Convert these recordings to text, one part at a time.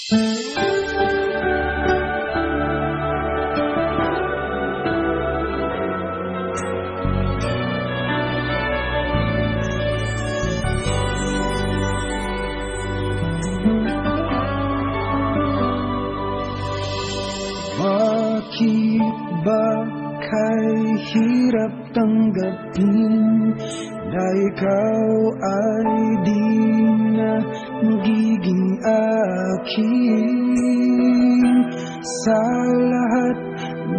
Bakit ba kay hirap tanggapin na ikaw ay di na magiging akin? Sa lahat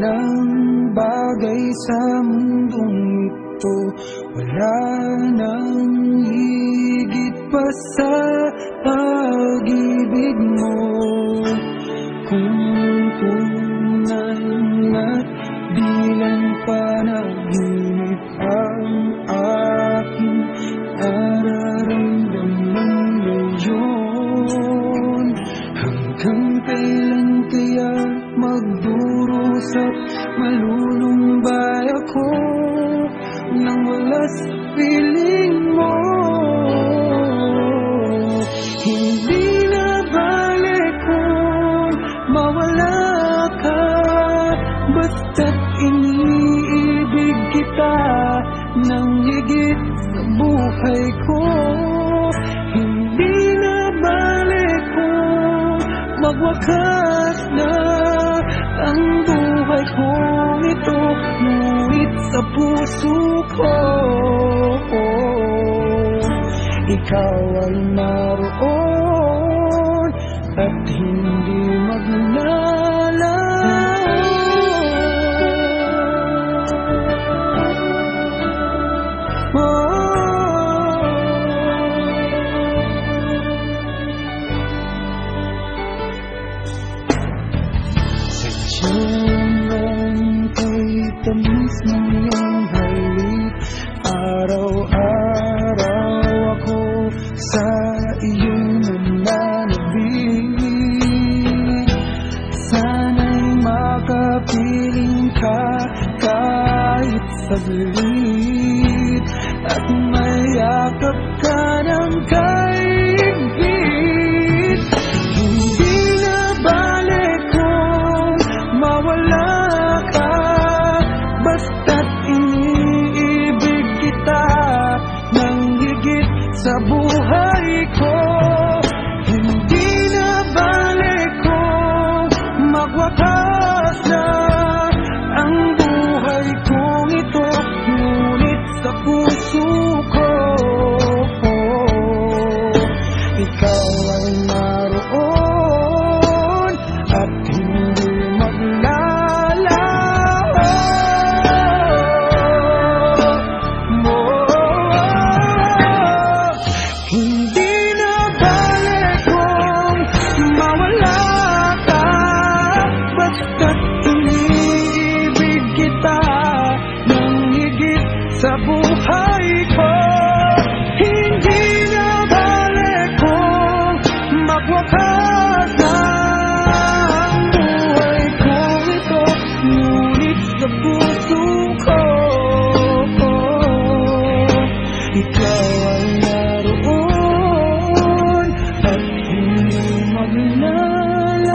ng bagay sa mundong ito, wala nang higit pa sa pag-ibig mo. Kung tunay na't bilang panaginip ang aking nararamdaman ngayon, hanggang kailan kaya magdurusa't malulumbay ako nang wala sa piling mo? Hindi na balik kung mawala ka, basta't iniibig kita nang higit sa buhay ko. Hindi na balik kung magwakas na ang buhay kong ito, ngunit sa puso ko ikaw ay naroon at hindi maglalaho. Sadyang kay tamis ng iyong halik, araw-araw ako sa iyong nananabik. Sana'y makapiling ka kahit saglit, at mayakap ka ng kaibig. Hindi na balik kung mawala ka, basta't iniibig kita nang higit sa buhay ko. Hindi na balik kung magwakas na ang buhay kong ito, ngunit sa puso ko ikaw ay naroon at hindi maglalaho. Hindi na balik kung mawala ka, basta't iniibig kita nang higit sa buhay